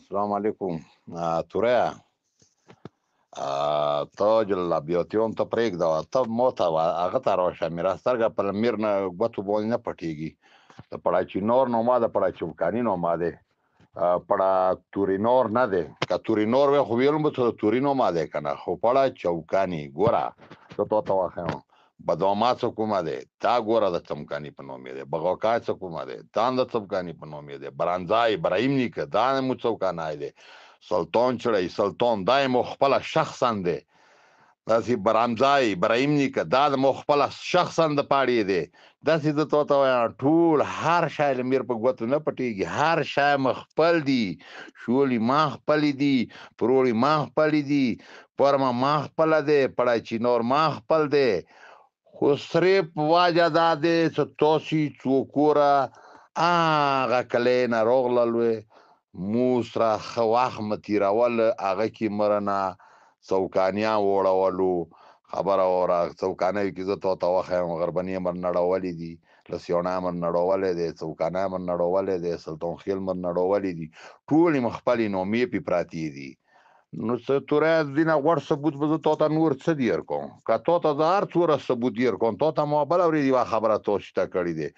السلام علیکم. توریا ته جلابیاتیون ته پرېږده ته مو ته هغه ته راشه میرا سترګه په میر نه ګوتو باندې نه پټېږي د پړاچینور نوما د پړاچوکاني نوما دی پړا تورینور نه دی که تورینور وی خو ویلم به ته توري نوما دی که نه خو پړا چوکاني ګوره زه ته واخیم بدوما څه کومه دی تا ګوره د څمکاني په نوم دی بغوکا څه کومه دی دا د څمکاني په نوم دی برانځای ابراهیم نیکه دا مو څوکانای دی سلطان چړی سلطان دای مو خپل شخصا دی داسې برامځای ابراهیم نیکه دا د مو خپل شخصا د پاړی دی داسې د توته ټول هر شای میر په ګوتو نه پټیږي هر شای مخپل دی شولي ما خپل دی پروړي ما خپل دی پرما ما خپل دی پړای نور ما خپل دی خو صرف واجه دا دی چې توسی څوکوره هغه کلی نه روغللوې موس را خواخ متیراول هغه کې مرنه څوکانیا وړولو خبره وره څوکانیو کې زه ته واخیم غربني مر نړولې دي لسیونه مر نړولې دی څوکانه مر نړولې دی سلطان خیل مر نړولې دي ټولې مخپلې نومې پې پراتې دي نو څه توره دینه غوړ ثبوت به زه تا نور څه دیر کوم که تا ته زه هر څوره ثبوت دیر کوم تا ته ما بله ورځ یوه خبره توصي ته کړې دی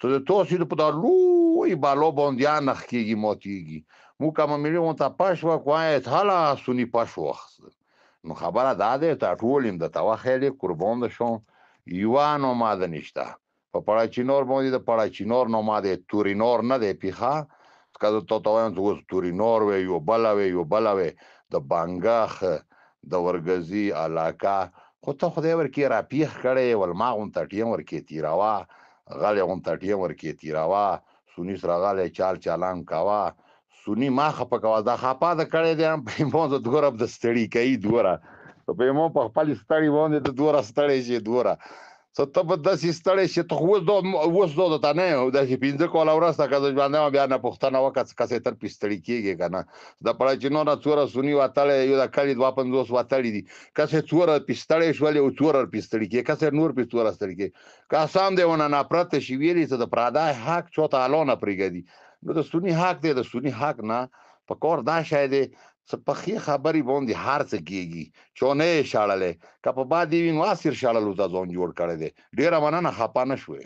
څه د توصي په دا لوی بالو باندې نخ کېږي ماتېږي مو که ملي ته پش وکوایت حالا سونی پش واخست نو خبره دا دی ته ټول یم د ته خیلی قربان ده شم یوه نوما ده نشته په پړاچینور باندې د پړاچینور نوما دی تورینور نه دی پیښه که زه تا ته وایم چې اوس تورینور وی یو بله وی یو بله وی د بانګاخ د ورګزي علاقه خو ته خدای ورکې را پیښ کړی ولما غونته ټیم ورکې تیراوه غلی غونته ټیم ورکې تیراوه سوني سره غلی چال چالان کوه سوني ما خپه کوه دا خپه ده کړی دی په ایمون د دوره د ستړي کوي دوره په ایمون په خپل ستړي باندې د دوره ستړی شي دوره څه ته به داسې ستړی شي ته خو اوس دا درته نه یم داسې پنځه کاله وروسته که زه ژوندی یم بیا نه پوښتنه وکړه کسې تر پې ستړي کېږي که نه د پړاچینو نه څوره سوني وتلی یو د کلي 250 وتلي دي کسې څوره پې ستړی شولې او څوره پې ستړي کېږي کسې نور پې څوره ستړي کېږي که اسام دی ونه ناپرته شي ویلي څه د پردای حق چا ته الله نه پرېږدي نو د سوني حق دی د سوني حق نه په کار دا شی دی څه پخې خبرې باندې هر څه کېږي چا نه یې شړلی که په بعد یې وي نو اسیر شړلو ته ځان جوړ کړی دی ډېره مننه خفه نه شوې